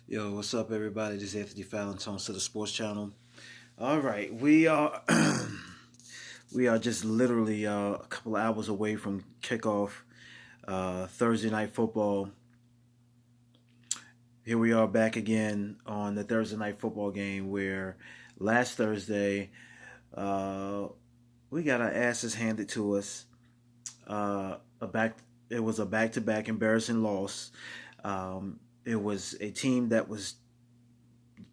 Yo, what's up, everybody? This is Anthony Fallon, Tone to the Sports Channel. All right, we are we are just literally a couple of hours away from kickoff Thursday night football. Here we are back again on the Thursday night football game where last Thursday uh, we got our asses handed to us. A back It was a back-to-back embarrassing loss. It was a team that was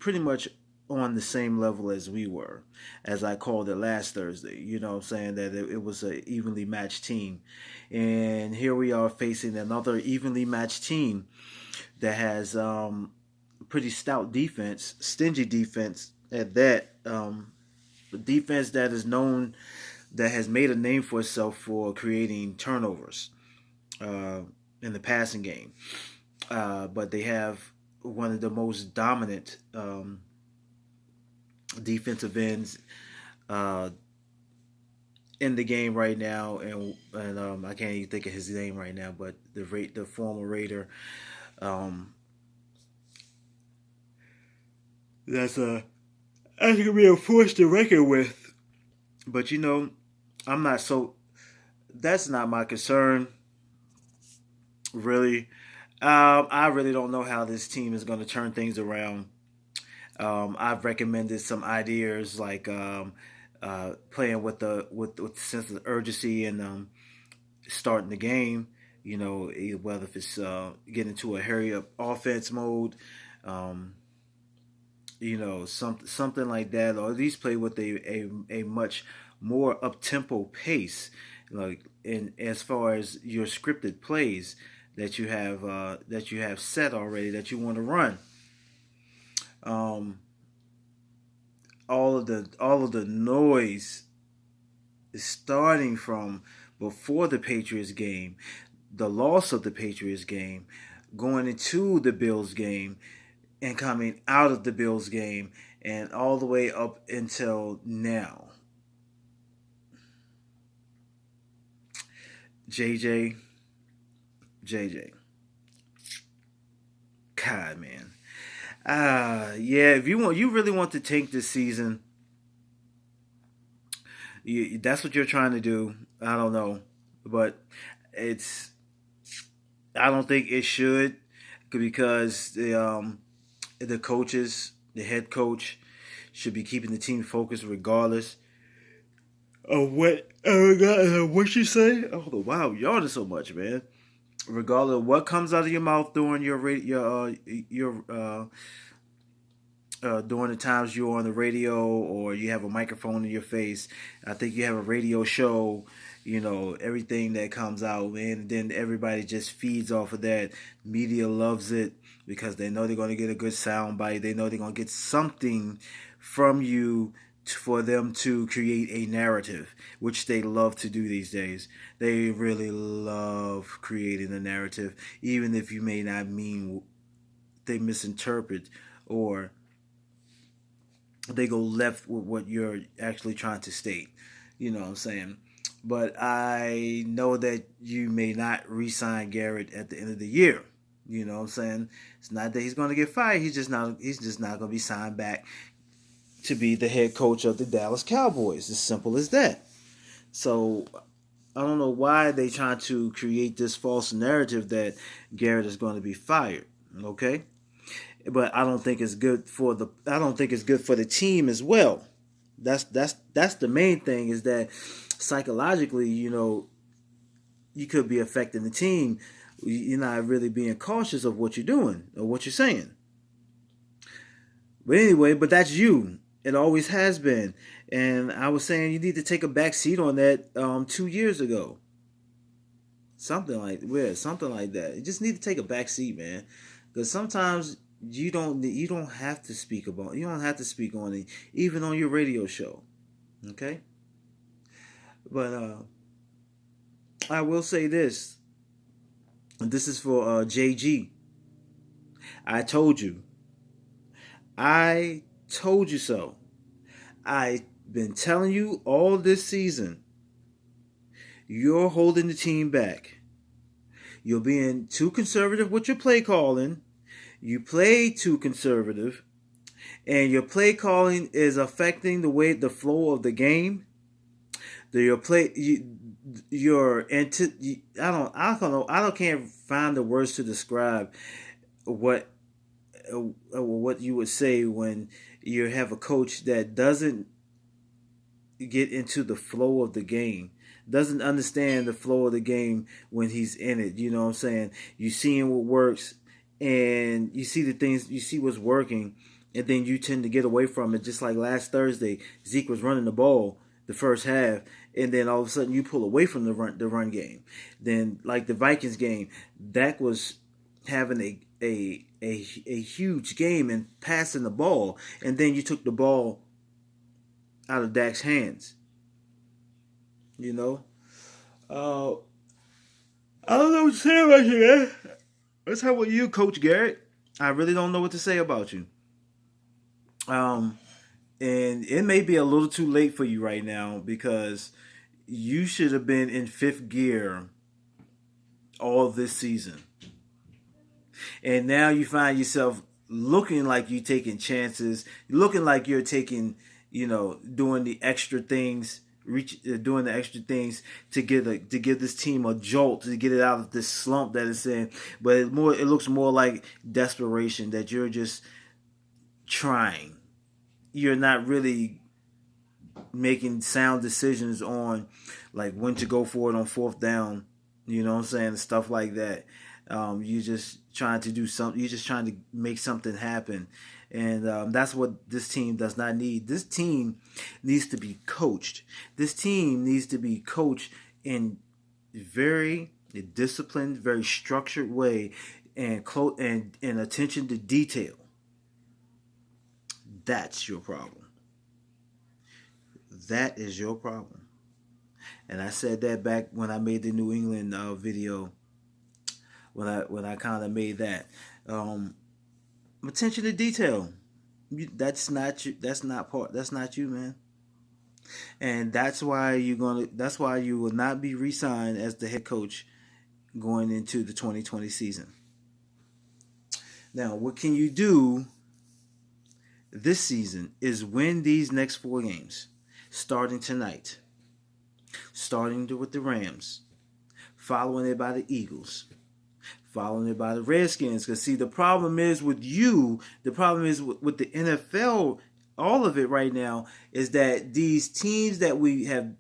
pretty much on the same level as we were, as I called it last Thursday. You know what I'm saying? That it was an evenly matched team. And here we are facing another evenly matched team that has pretty stout defense, stingy defense at that. Defense that is known, that has made a name for itself for creating turnovers uh, in the passing game. But they have one of the most dominant defensive ends uh, in the game right now, and I can't even think of his name right now, but the former Raider, um, that's a that's gonna be a force to reckon with. But I'm not so. That's not my concern, really. I really don't know how this team is going to turn things around. I've recommended some ideas like playing with the sense of urgency and starting the game. Whether if it's getting into a hurry up offense mode, um, something like that, or at least play with a much more up tempo pace, like in as far as your scripted plays that you have set already that you want to run. Um, all of the noise is starting from before the Patriots game, the loss of the Patriots game, going into the Bills game, and coming out of the Bills game, and all the way up until now. JJ, JJ, God, man. Yeah. If you really want to tank this season, that's what you're trying to do. I don't know, but it's I don't think it should, because the coaches, the head coach, should be keeping the team focused regardless of what you say. Oh wow, yawning so much, man. Regardless of what comes out of your mouth during during the times you're on the radio or you have a microphone in your face. I think you have a radio show. Everything that comes out, man, and then everybody just feeds off of that. Media loves it because they know they're going to get a good sound bite. They know they're going to get something from you for them to create a narrative, which they love to do these days. They really love creating a narrative, even if you may not mean, they misinterpret, or they go left with what you're actually trying to state. You know what I'm saying? But I know that you may not re-sign Garrett at the end of the year. You know what I'm saying? It's not that he's going to get fired. He's just not going to be signed back to be the head coach of the Dallas Cowboys. As simple as that. So I don't know why they trying to create this false narrative that Garrett is going to be fired. Okay? But I don't think it's good for the team as well. That's the main thing, is that psychologically, you could be affecting the team. You're not really being cautious of what you're doing or what you're saying. But anyway, but that's you. It always has been. And I was saying you need to take a back seat on that 2 years ago. Something like that. You just need to take a back seat, man. Because sometimes you don't have to speak about, you don't have to speak on it, even on your radio show. Okay? But I will say this. This is for JG. I told you. I told you so. I've been telling you all this season. You're holding the team back. You're being too conservative with your play calling. You play too conservative, and your play calling is affecting the flow of the game. Your play, I don't know, I don't can't find the words to describe what what you would say when you have a coach that doesn't get into the flow of the game, doesn't understand the flow of the game when he's in it. You know what I'm saying? You seeing what works, and you see the things, you see what's working, and then you tend to get away from it. Just like last Thursday, Zeke was running the ball the first half, and then all of a sudden you pull away from the run game. Then like the Vikings game, Dak was having a huge game and passing the ball, and then you took the ball out of Dak's hands. You know, uh, I don't know what to say about you, man. Let's have with you, Coach Garrett. I really don't know what to say about you. Um, and it may be a little too late for you right now because you should have been in fifth gear all this season, and now you find yourself looking like you're taking chances, looking like you're taking, doing the extra things, doing the extra things to give this team a jolt, to get it out of this slump that it's in. But it looks more like desperation, that you're just trying. You're not really making sound decisions on like when to go for it on fourth down. You know what I'm saying? Stuff like that. You're just trying to do something. You're just trying to make something happen, and that's what this team does not need. This team needs to be coached. This team needs to be coached in very disciplined, very structured way, and attention to detail. That's your problem. That is your problem. And I said that back when I made the New England video. When I kind of made that, attention to detail. That's not you. That's not part. That's not you, man. And that's why you're gonna. That's why you will not be re-signed as the head coach going into the 2020 season. Now, what can you do this season is win these next 4 games, starting tonight, starting with the Rams, following it by the Eagles, following it by the Redskins. Because see, the problem is with you, the problem is with the NFL, all of it right now is that these teams that we have,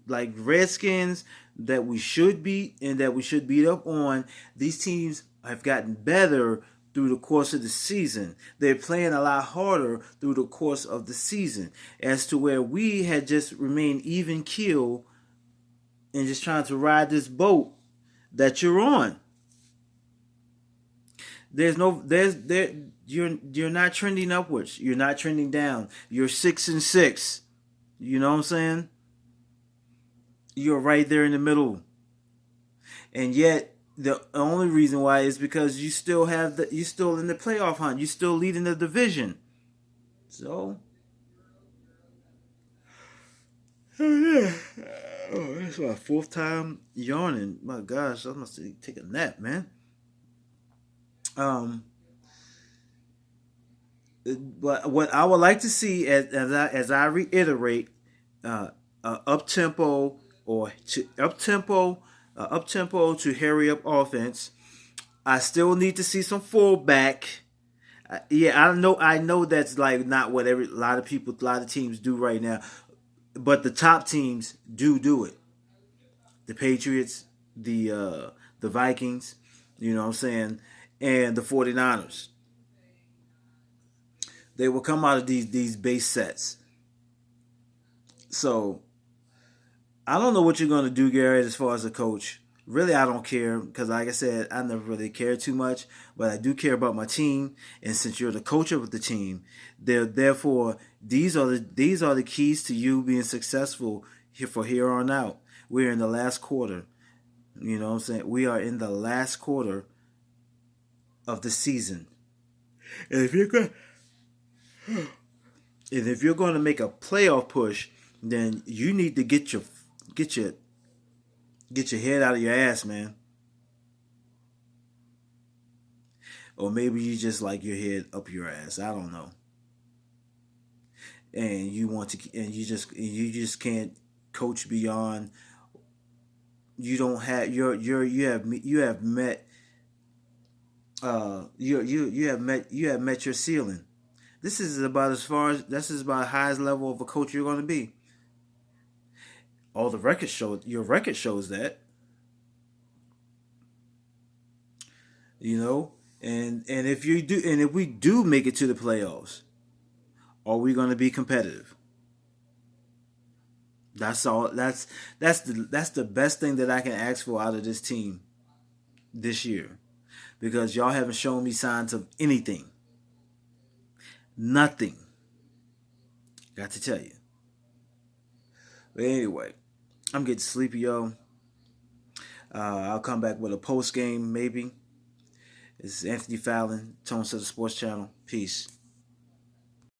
like Redskins, that we should beat and that we should beat up on, these teams have gotten better through the course of the season. They're playing a lot harder through the course of the season, as to where we had just remained even keel and just trying to ride this boat that you're on. You're not trending upwards. You're not trending down. You're 6-6. You know what I'm saying? You're right there in the middle. And yet the only reason why is because you still you're still in the playoff hunt. You're still leading the division. So, oh yeah. Oh, that's my fourth time yawning. My gosh, I must take a nap, man. Um, but what I would like to see, as I reiterate, up tempo up tempo to hurry up offense. I still need to see some fullback. Yeah, I know that's like not what a lot of teams do right now, but the top teams do it. The Patriots, the Vikings, you know what I'm saying, and the 49ers. They will come out of these base sets. So I don't know what you're going to do, Garrett, as far as a coach. Really, I don't care because, like I said, I never really cared too much. But I do care about my team, and since you're the coach of the team, therefore these are the keys to you being successful here on out. We're in the last quarter. You know what I'm saying? We are in the last quarter of the season, and if you're going to make a playoff push, then you need to get your get your head out of your ass, man. or maybe you just like your head up your ass. I don't know. And you just can't coach beyond. You don't have you have met you have met your ceiling. This is about this is about the highest level of a coach you're going to be. All the records show your record shows that, you know. And if you do, and if we do make it to the playoffs, are we going to be competitive? That's all. That's the best thing that I can ask for out of this team this year, because y'all haven't shown me signs of anything. Nothing. Got to tell you. But anyway, I'm getting sleepy, yo. I'll come back with a post game maybe. It's Anthony Fallon, Tone Center Sports Channel. Peace.